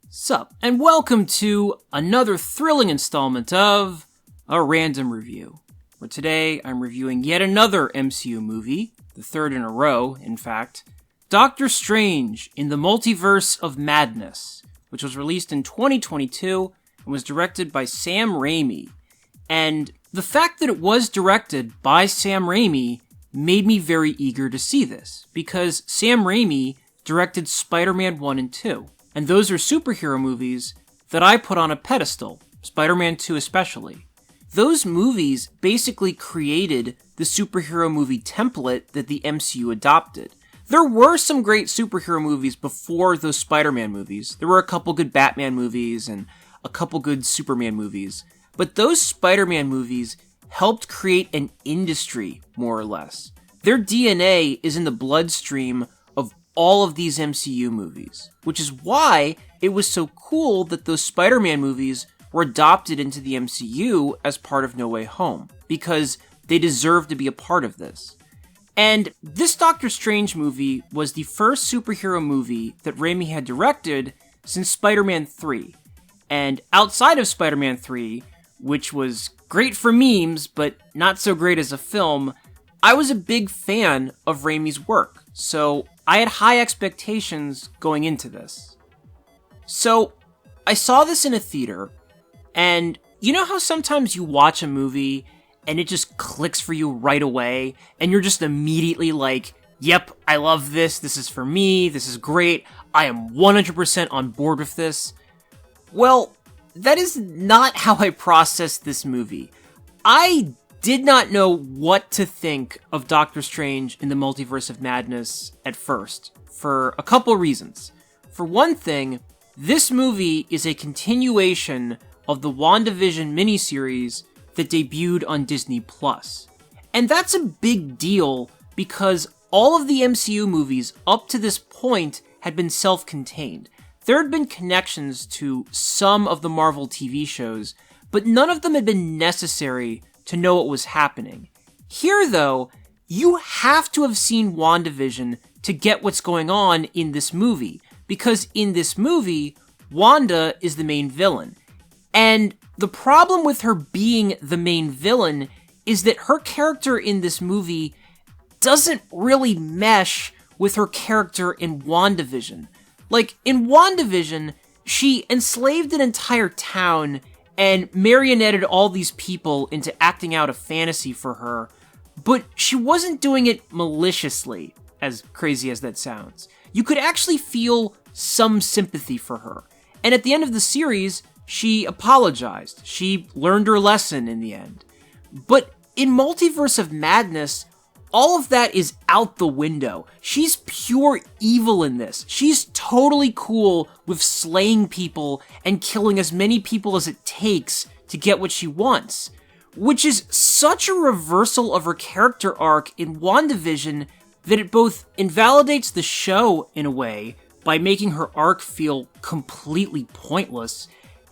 Sup, and welcome to another thrilling installment of A Random Review, where today I'm reviewing yet another MCU movie, the third in a row, in fact, Doctor Strange in the Multiverse of Madness, which was released in 2022 and was directed by Sam Raimi. And the fact that it was directed by Sam Raimi made me very eager to see this, because Sam Raimi directed Spider-Man 1 and 2. And those are superhero movies that I put on a pedestal, Spider-Man 2 especially. Those movies basically created the superhero movie template that the MCU adopted. There were some great superhero movies before those Spider-Man movies. There were a couple good Batman movies and a couple good Superman movies. But those Spider-Man movies helped create an industry, more or less. Their DNA is in the bloodstream of all of these MCU movies, which is why it was so cool that those Spider-Man movies were adopted into the MCU as part of No Way Home, because they deserve to be a part of this. And this Doctor Strange movie was the first superhero movie that Raimi had directed since Spider-Man 3. And outside of Spider-Man 3, which was great for memes, but not so great as a film, I was a big fan of Raimi's work, so I had high expectations going into this. So, I saw this in a theater, and you know how sometimes you watch a movie and it just clicks for you right away, and you're just immediately like, yep, I love this, this is for me, this is great, I am 100% on board with this? Well, that is not how I processed this movie. I did not know what to think of Doctor Strange in the Multiverse of Madness at first, for a couple reasons. For one thing, this movie is a continuation of the WandaVision miniseries that debuted on Disney+. And that's a big deal because all of the MCU movies up to this point had been self-contained. There had been connections to some of the Marvel TV shows, but none of them had been necessary to know what was happening. Here, though, you have to have seen WandaVision to get what's going on in this movie, because in this movie, Wanda is the main villain. And the problem with her being the main villain is that her character in this movie doesn't really mesh with her character in WandaVision. Like, in WandaVision, she enslaved an entire town and marionetted all these people into acting out a fantasy for her, but she wasn't doing it maliciously, as crazy as that sounds. You could actually feel some sympathy for her. And at the end of the series, she apologized. She learned her lesson in the end. But in Multiverse of Madness, all of that is out the window. She's pure evil in this. She's totally cool with slaying people and killing as many people as it takes to get what she wants. Which is such a reversal of her character arc in WandaVision that it both invalidates the show in a way by making her arc feel completely pointless.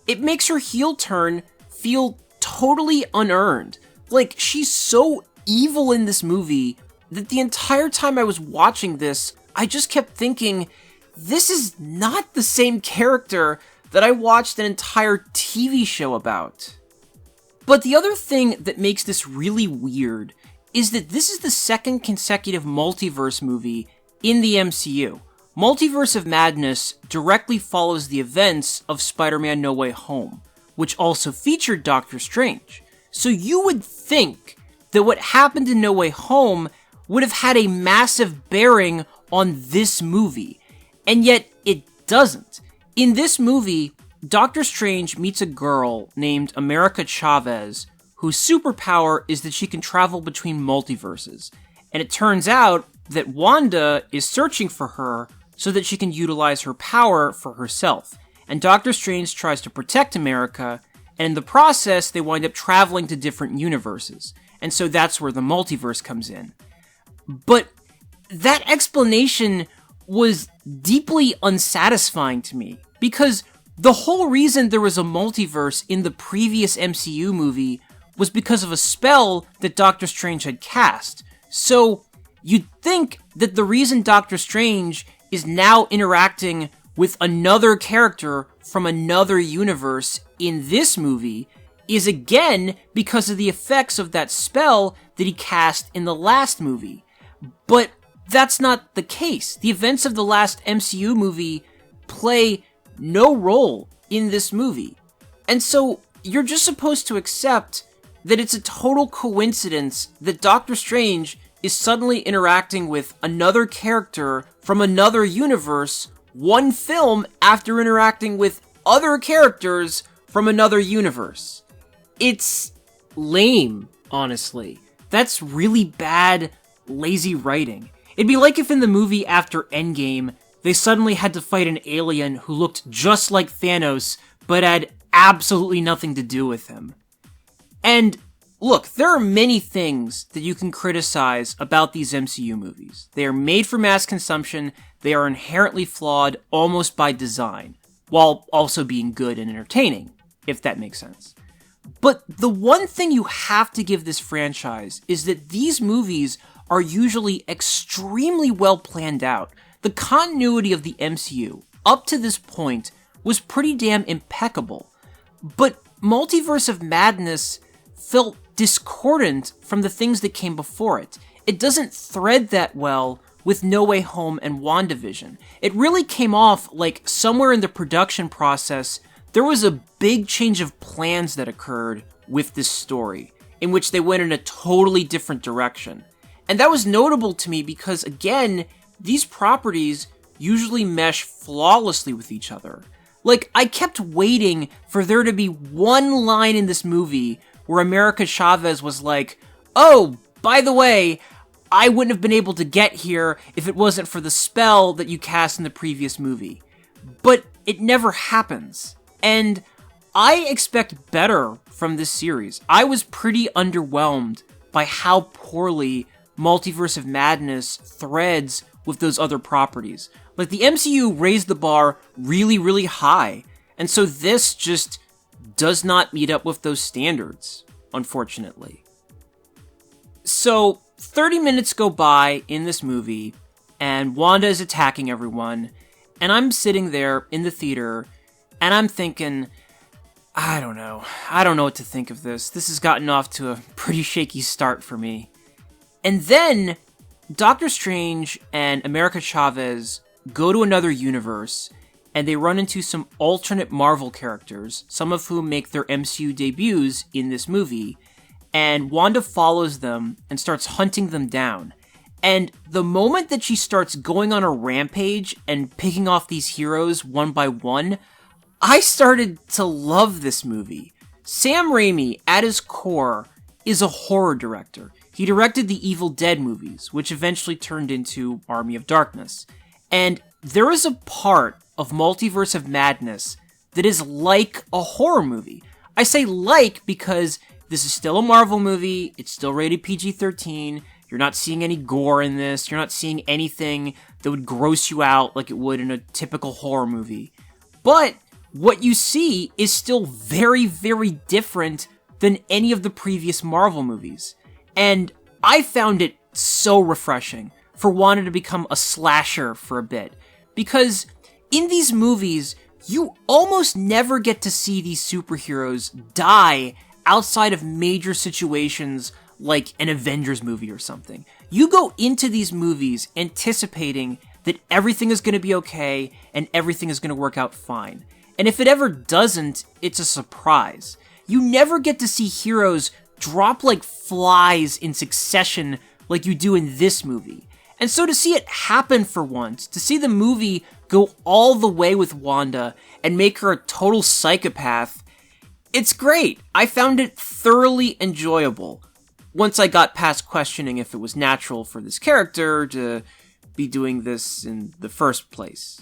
It makes her heel turn feel totally unearned. Like, she's so evil in this movie that the entire time I was watching this, I just kept thinking, this is not the same character that I watched an entire TV show about. But the other thing that makes this really weird is that this is the second consecutive multiverse movie in the MCU. Multiverse of Madness directly follows the events of Spider-Man No Way Home, which also featured Doctor Strange. So you would think that what happened in No Way Home would have had a massive bearing on this movie, and yet it doesn't. In this movie, Doctor Strange meets a girl named America Chavez, whose superpower is that she can travel between multiverses, and it turns out that Wanda is searching for her so that she can utilize her power for herself, and Doctor Strange tries to protect America, and in the process, they wind up traveling to different universes. And so that's where the multiverse comes in. But that explanation was deeply unsatisfying to me, because the whole reason there was a multiverse in the previous MCU movie was because of a spell that Doctor Strange had cast. So you'd think that the reason Doctor Strange is now interacting with another character from another universe in this movie is again because of the effects of that spell that he cast in the last movie. But that's not the case. The events of the last MCU movie play no role in this movie. And so you're just supposed to accept that it's a total coincidence that Doctor Strange is suddenly interacting with another character from another universe one film after interacting with other characters from another universe. It's lame, honestly. That's really bad, lazy writing. It'd be like if in the movie after Endgame, they suddenly had to fight an alien who looked just like Thanos, but had absolutely nothing to do with him. And look, there are many things that you can criticize about these MCU movies. They are made for mass consumption, they are inherently flawed almost by design, while also being good and entertaining, if that makes sense. But the one thing you have to give this franchise is that these movies are usually extremely well planned out. The continuity of the MCU, up to this point, was pretty damn impeccable. But Multiverse of Madness felt discordant from the things that came before it. It doesn't thread that well with No Way Home and WandaVision. It really came off like somewhere in the production process, there was a big change of plans that occurred with this story, in which they went in a totally different direction. And that was notable to me because, again, these properties usually mesh flawlessly with each other. Like, I kept waiting for there to be one line in this movie where America Chavez was like, oh, by the way, I wouldn't have been able to get here if it wasn't for the spell that you cast in the previous movie. But it never happens. And I expect better from this series. I was pretty underwhelmed by how poorly Multiverse of Madness threads with those other properties. Like, the MCU raised the bar really, really high, and so this just does not meet up with those standards, unfortunately. So, 30 minutes go by in this movie, and Wanda is attacking everyone, and I'm sitting there in the theater, and I'm thinking, I don't know what to think of this. This has gotten off to a pretty shaky start for me. And then, Doctor Strange and America Chavez go to another universe, and they run into some alternate Marvel characters, some of whom make their MCU debuts in this movie, and Wanda follows them and starts hunting them down. And the moment that she starts going on a rampage and picking off these heroes one by one, I started to love this movie. Sam Raimi, at his core, is a horror director. He directed the Evil Dead movies, which eventually turned into Army of Darkness. And there is a part of Multiverse of Madness that is like a horror movie. I say like because this is still a Marvel movie, it's still rated PG-13, you're not seeing any gore in this, you're not seeing anything that would gross you out like it would in a typical horror movie. But what you see is still very, very different than any of the previous Marvel movies. And I found it so refreshing for Wanda to become a slasher for a bit. Because in these movies, you almost never get to see these superheroes die outside of major situations like an Avengers movie or something. You go into these movies anticipating that everything is going to be okay and everything is going to work out fine. And if it ever doesn't, it's a surprise. You never get to see heroes drop like flies in succession like you do in this movie. And so to see it happen for once, to see the movie go all the way with Wanda and make her a total psychopath, it's great. I found it thoroughly enjoyable once I got past questioning if it was natural for this character to be doing this in the first place.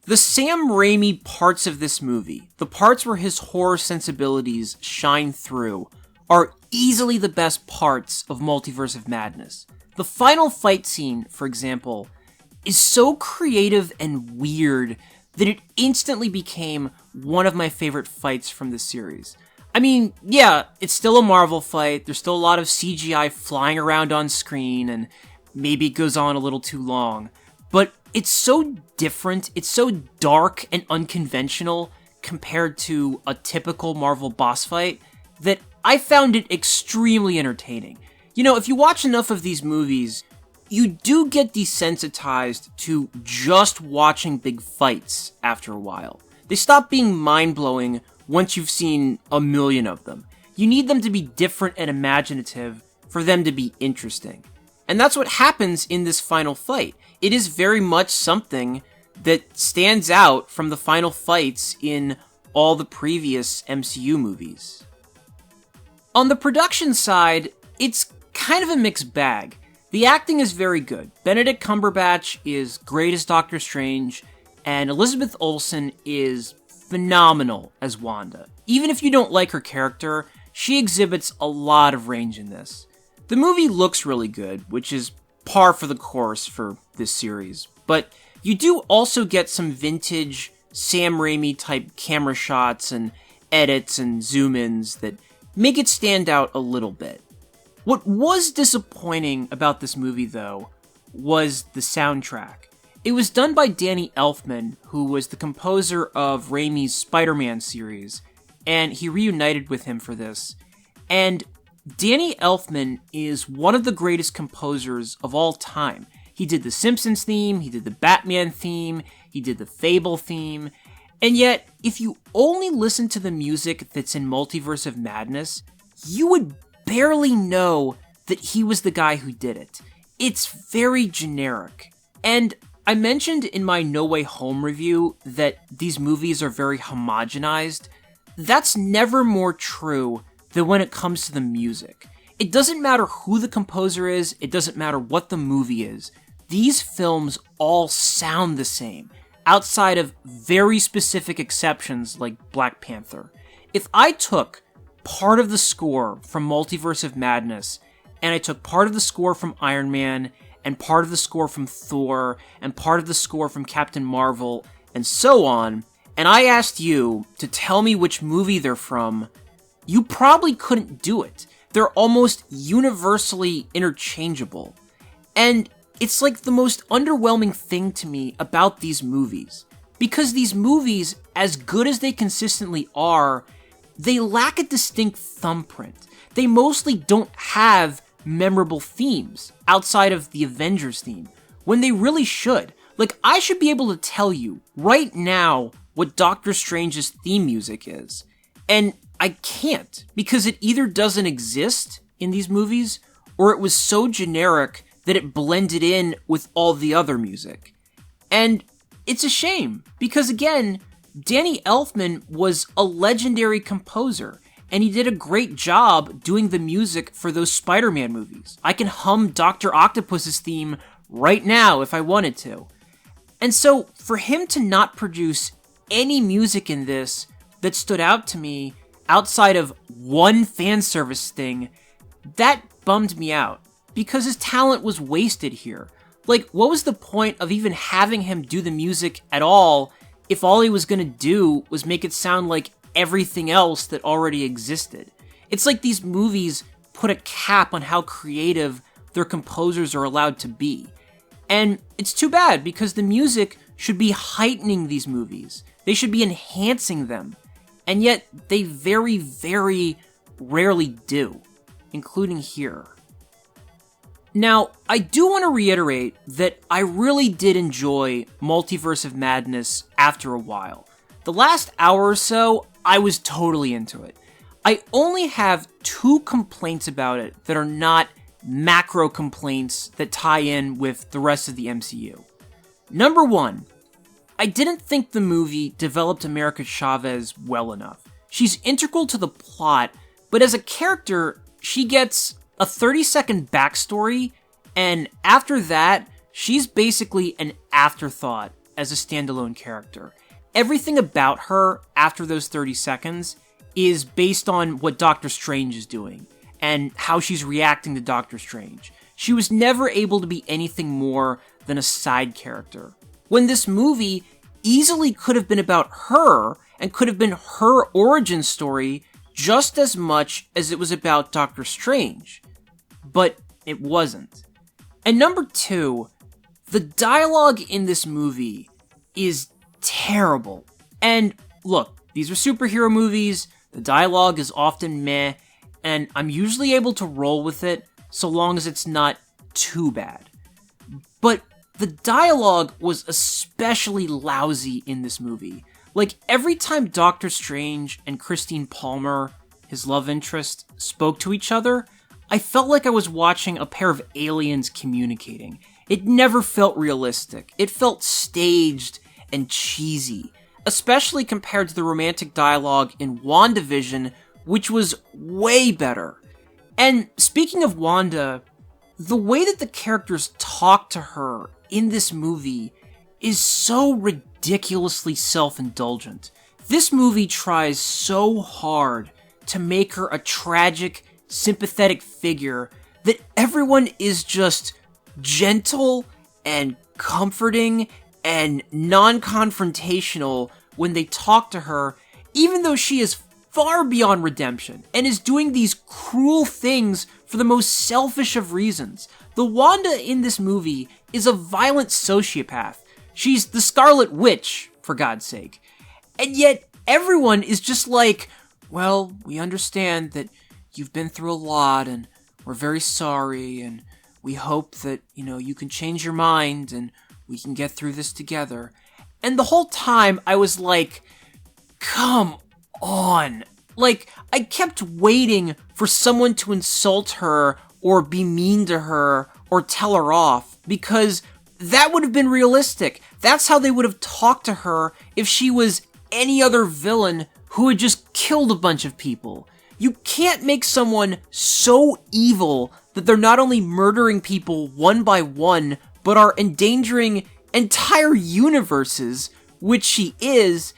The Sam Raimi parts of this movie, the parts where his horror sensibilities shine through, are easily the best parts of Multiverse of Madness. The final fight scene, for example, is so creative and weird that it instantly became one of my favorite fights from the series. I mean, yeah, it's still a Marvel fight, there's still a lot of CGI flying around on screen, and maybe it goes on a little too long, but it's so different, it's so dark and unconventional compared to a typical Marvel boss fight that I found it extremely entertaining. You know, if you watch enough of these movies, you do get desensitized to just watching big fights after a while. They stop being mind-blowing once you've seen a million of them. You need them to be different and imaginative for them to be interesting. And that's what happens in this final fight. It is very much something that stands out from the final fights in all the previous MCU movies. On the production side, it's kind of a mixed bag. The acting is very good. Benedict Cumberbatch is great as Doctor Strange, and Elizabeth Olsen is phenomenal as Wanda. Even if you don't like her character, she exhibits a lot of range in this. The movie looks really good, which is par for the course for this series, but you do also get some vintage Sam Raimi type camera shots and edits and zoom-ins that make it stand out a little bit. What was disappointing about this movie, though, was the soundtrack. It was done by Danny Elfman, who was the composer of Raimi's Spider-Man series, and he reunited with him for this. And Danny Elfman is one of the greatest composers of all time. He did the Simpsons theme, he did the Batman theme, he did the Fable theme, and yet, if you only listen to the music that's in Multiverse of Madness, you would barely know that he was the guy who did it. It's very generic. And I mentioned in my No Way Home review that these movies are very homogenized. That's never more true than when it comes to the music. It doesn't matter who the composer is, it doesn't matter what the movie is. These films all sound the same, outside of very specific exceptions like Black Panther. If I took part of the score from Multiverse of Madness, and I took part of the score from Iron Man, and part of the score from Thor, and part of the score from Captain Marvel, and so on, and I asked you to tell me which movie they're from, you probably couldn't do it. They're almost universally interchangeable. And it's like the most underwhelming thing to me about these movies. Because these movies, as good as they consistently are, they lack a distinct thumbprint. They mostly don't have memorable themes outside of the Avengers theme, when they really should. Like, I should be able to tell you right now what Doctor Strange's theme music is. And I can't, because it either doesn't exist in these movies, or it was so generic that it blended in with all the other music. And it's a shame, because again, Danny Elfman was a legendary composer, and he did a great job doing the music for those Spider-Man movies. I can hum Dr. Octopus's theme right now if I wanted to. And so, for him to not produce any music in this that stood out to me outside of one fan service thing, that bummed me out, because his talent was wasted here. Like, what was the point of even having him do the music at all if all he was gonna do was make it sound like everything else that already existed? It's like these movies put a cap on how creative their composers are allowed to be. And it's too bad, because the music should be heightening these movies. They should be enhancing them. And yet, they very, very rarely do, including here. Now, I do want to reiterate that I really did enjoy Multiverse of Madness after a while. The last hour or so, I was totally into it. I only have 2 complaints about it that are not macro complaints that tie in with the rest of the MCU. Number 1, I didn't think the movie developed America Chavez well enough. She's integral to the plot, but as a character, she gets a 30-second backstory, and after that, she's basically an afterthought as a standalone character. Everything about her after those 30 seconds is based on what Doctor Strange is doing, and how she's reacting to Doctor Strange. She was never able to be anything more than a side character, when this movie easily could have been about her, and could have been her origin story just as much as it was about Doctor Strange. But it wasn't. And number 2, The dialogue in this movie is terrible. And look, these are superhero movies, the dialogue is often meh, and I'm usually able to roll with it so long as it's not too bad. But the dialogue was especially lousy in this movie. Like, every time Doctor Strange and Christine Palmer, his love interest, spoke to each other, I felt like I was watching a pair of aliens communicating. It never felt realistic. It felt staged and cheesy, especially compared to the romantic dialogue in WandaVision, which was way better. And speaking of Wanda, the way that the characters talk to her in this movie is so ridiculously self-indulgent. This movie tries so hard to make her a tragic, sympathetic figure that everyone is just gentle and comforting and non-confrontational when they talk to her, even though she is far beyond redemption and is doing these cruel things for the most selfish of reasons. The Wanda in this movie is a violent sociopath. She's the Scarlet Witch, for God's sake. And yet, everyone is just like, well, we understand that you've been through a lot, and we're very sorry, and we hope that, you can change your mind, and we can get through this together. And the whole time, I was like, come on. Like, I kept waiting for someone to insult her, or be mean to her, or tell her off, because that would have been realistic. That's how they would have talked to her if she was any other villain who had just killed a bunch of people. You can't make someone so evil that they're not only murdering people one by one, but are endangering entire universes, which she is,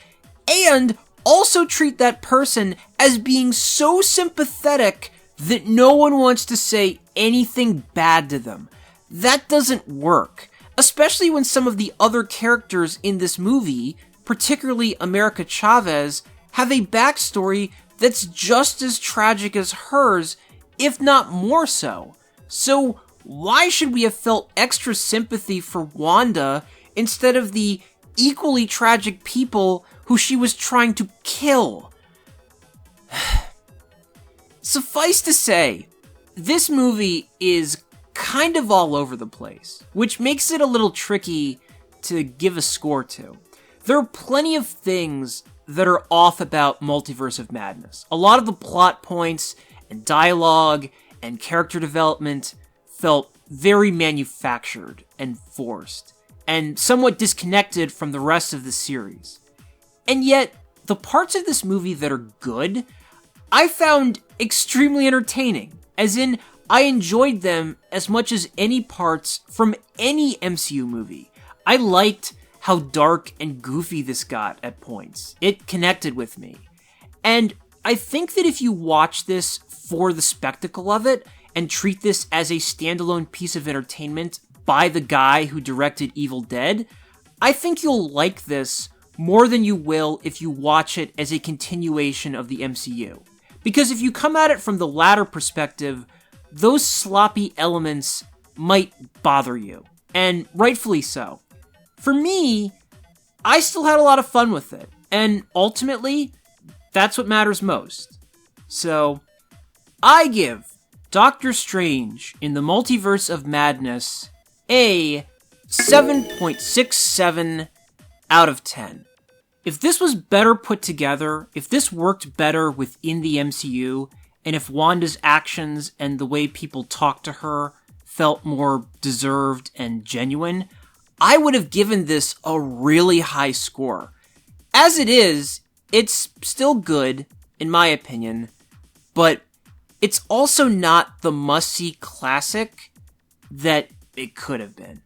and also treat that person as being so sympathetic that no one wants to say anything bad to them. That doesn't work. Especially when some of the other characters in this movie, particularly America Chavez, have a backstory that's just as tragic as hers, if not more so. So why should we have felt extra sympathy for Wanda instead of the equally tragic people who she was trying to kill? Suffice to say, this movie is kind of all over the place, which makes it a little tricky to give a score to. There are plenty of things that are off about Multiverse of Madness. A lot of the plot points and dialogue and character development felt very manufactured and forced, and somewhat disconnected from the rest of the series. And yet, the parts of this movie that are good, I found extremely entertaining, as in, I enjoyed them as much as any parts from any MCU movie. I liked how dark and goofy this got at points. It connected with me. And I think that if you watch this for the spectacle of it, and treat this as a standalone piece of entertainment by the guy who directed Evil Dead, I think you'll like this more than you will if you watch it as a continuation of the MCU. Because if you come at it from the latter perspective, those sloppy elements might bother you, and rightfully so. For me, I still had a lot of fun with it, and ultimately, that's what matters most. So, I give Doctor Strange in the Multiverse of Madness a 7.67 out of 10. If this was better put together, if this worked better within the MCU, and if Wanda's actions and the way people talked to her felt more deserved and genuine, I would have given this a really high score. As it is, it's still good, in my opinion, but it's also not the must-see classic that it could have been.